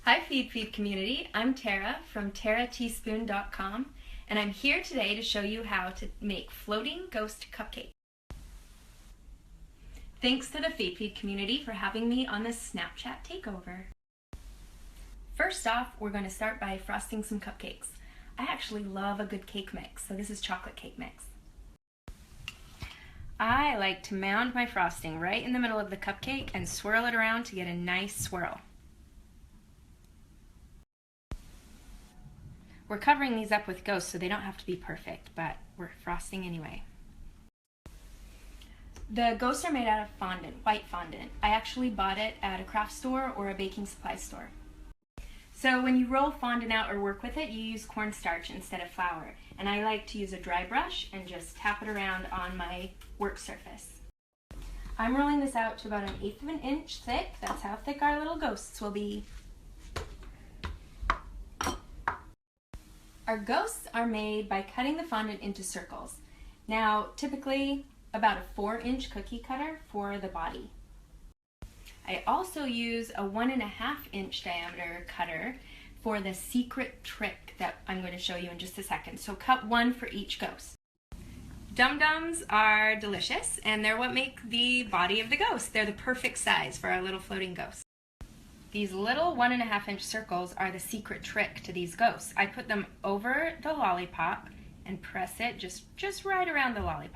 Hi Feedfeed community, I'm Tara from TaraTeaspoon.com and I'm here today to show you how to make floating ghost cupcakes. Thanks to the Feedfeed community for having me on this Snapchat takeover. First off, we're going to start by frosting some cupcakes. I actually love a good cake mix, so this is chocolate cake mix. I like to mound my frosting right in the middle of the cupcake and swirl it around to get a nice swirl. We're covering these up with ghosts so they don't have to be perfect, but we're frosting anyway. The ghosts are made out of fondant, white fondant. I actually bought it at a craft store or a baking supply store. So when you roll fondant out or work with it, you use cornstarch instead of flour. And I like to use a dry brush and just tap it around on my work surface. I'm rolling this out to about 1/8 of an inch thick. That's how thick our little ghosts will be. Our ghosts are made by cutting the fondant into circles. Now, typically about a 4-inch cookie cutter for the body. I also use a 1.5-inch diameter cutter for the secret trick that I'm going to show you in just a second. So cut one for each ghost. Dum-dums are delicious and they're what make the body of the ghost. They're the perfect size for our little floating ghosts. These little 1.5-inch circles are the secret trick to these ghosts. I put them over the lollipop and press it just right around the lollipop.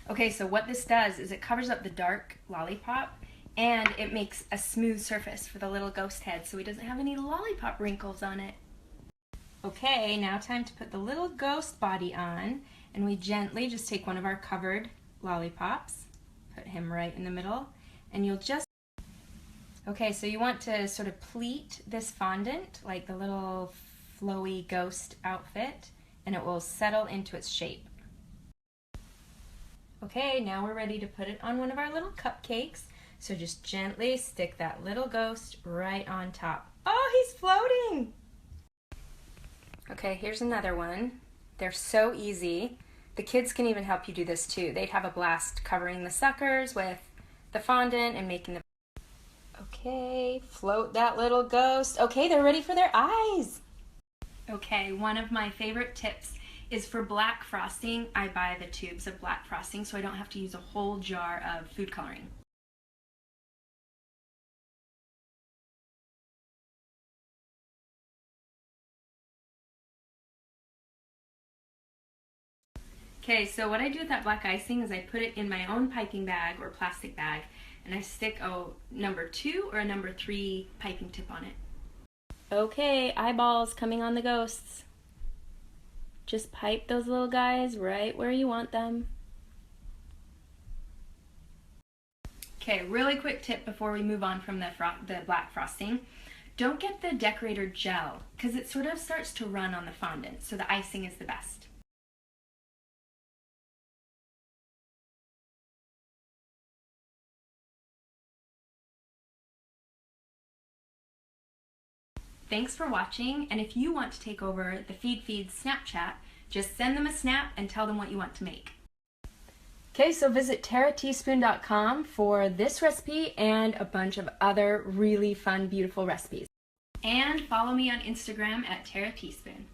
Okay, so what this does is it covers up the dark lollipop and it makes a smooth surface for the little ghost head so he doesn't have any lollipop wrinkles on it. Okay, now time to put the little ghost body on, and we gently just take one of our covered lollipops, put him right in the middle, and you'll just okay, so you want to sort of pleat this fondant like the little flowy ghost outfit, and it will settle into its shape. Okay, now we're ready to put it on one of our little cupcakes, so just gently stick that little ghost right on top. Oh, he's floating! Okay, here's another one. They're so easy. The kids can even help you do this too. They'd have a blast covering the suckers with the fondant and making the... Okay, float that little ghost. Okay, they're ready for their eyes. Okay, one of my favorite tips is for black frosting. I buy the tubes of black frosting so I don't have to use a whole jar of food coloring. Okay, so what I do with that black icing is I put it in my own piping bag or plastic bag, and I stick a number 2 or a number 3 piping tip on it. Okay, eyeballs coming on the ghosts. Just pipe those little guys right where you want them. Okay, really quick tip before we move on from the black frosting. Don't get the decorator gel, because it sort of starts to run on the fondant, so the icing is the best. Thanks for watching, and if you want to take over the Feedfeed Snapchat, just send them a snap and tell them what you want to make. Okay, so visit TaraTeaspoon.com for this recipe and a bunch of other really fun, beautiful recipes. And follow me on Instagram at TaraTeaspoon.